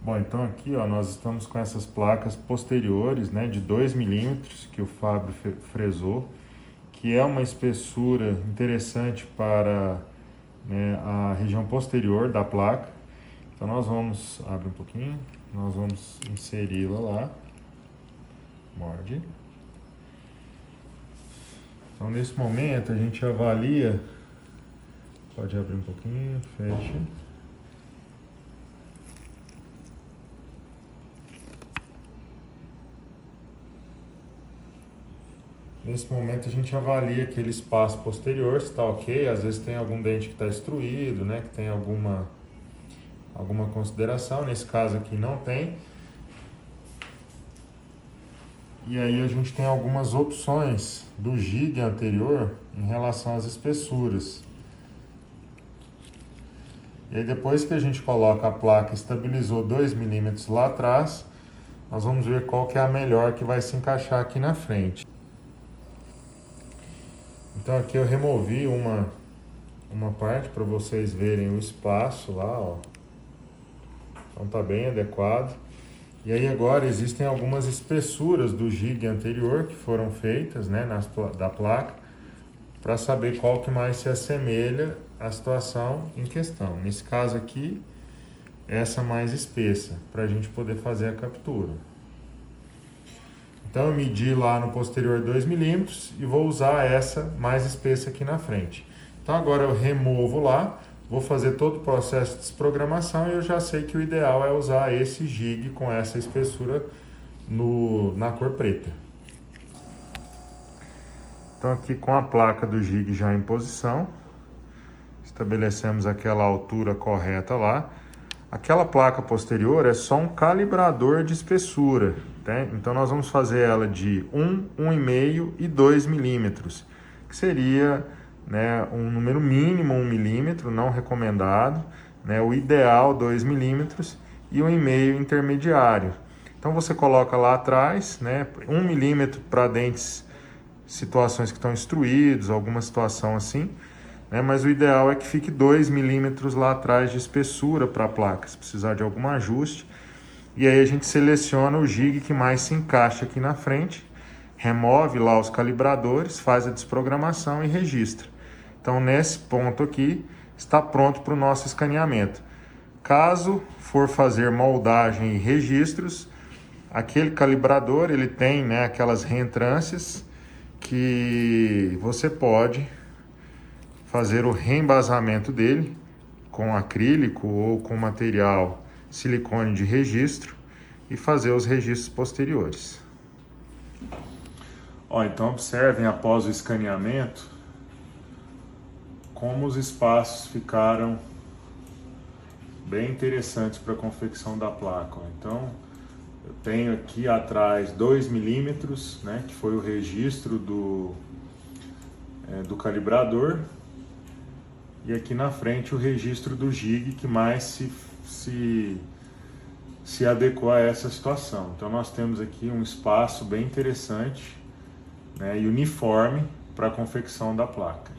Bom, então aqui ó, nós estamos com essas placas posteriores, né, de 2 milímetros que o Fábio fresou, que é uma espessura interessante para, né, a região posterior da placa. Então nós vamos, abre um pouquinho, nós vamos inseri-la lá, morde. Então nesse momento a gente avalia, pode abrir um pouquinho, fecha. Nesse momento a gente avalia aquele espaço posterior, se está ok. Às vezes tem algum dente que está extruído, né, que tem alguma consideração. Nesse caso aqui não tem. E aí a gente tem algumas opções do jig anterior em relação às espessuras. E aí depois que a gente coloca a placa e estabilizou 2 milímetros lá atrás, nós vamos ver qual que é a melhor que vai se encaixar aqui na frente. Então aqui eu removi uma parte para vocês verem o espaço lá, ó. Então tá bem adequado. E aí agora existem algumas espessuras do jig anterior que foram feitas, né, da placa, para saber qual que mais se assemelha à situação em questão. Nesse caso aqui, essa mais espessa, para a gente poder fazer a captura. Então eu medi lá no posterior 2 milímetros e vou usar essa mais espessa aqui na frente. Então agora eu removo lá, vou fazer todo o processo de desprogramação e eu já sei que o ideal é usar esse jig com essa espessura na cor preta. Então aqui com a placa do jig já em posição, estabelecemos aquela altura correta lá. Aquela placa posterior é só um calibrador de espessura, tá? Então nós vamos fazer ela de 1, 1,5 e 2 milímetros, que seria, né, um número mínimo 1 milímetro, não recomendado, né, o ideal 2 milímetros e 1,5 intermediário. Então você coloca lá atrás, né, 1 milímetro para dentes, situações que estão instruídos, alguma situação assim, né, mas o ideal é que fique 2 milímetros lá atrás de espessura para a placa, se precisar de algum ajuste. E aí a gente seleciona o jig que mais se encaixa aqui na frente, remove lá os calibradores, faz a desprogramação e registra. Então nesse ponto aqui está pronto para o nosso escaneamento. Caso for fazer moldagem e registros, aquele calibrador ele tem, né, aquelas reentrâncias que você pode fazer o reembasamento dele com acrílico ou com material silicone de registro e fazer os registros posteriores. Ó, então observem após o escaneamento como os espaços ficaram bem interessantes para a confecção da placa. Ó. Então eu tenho aqui atrás 2 milímetros, né, que foi o registro do calibrador, e aqui na frente o registro do jig que mais se adequou a essa situação. Então nós temos aqui um espaço bem interessante, né, e uniforme para a confecção da placa.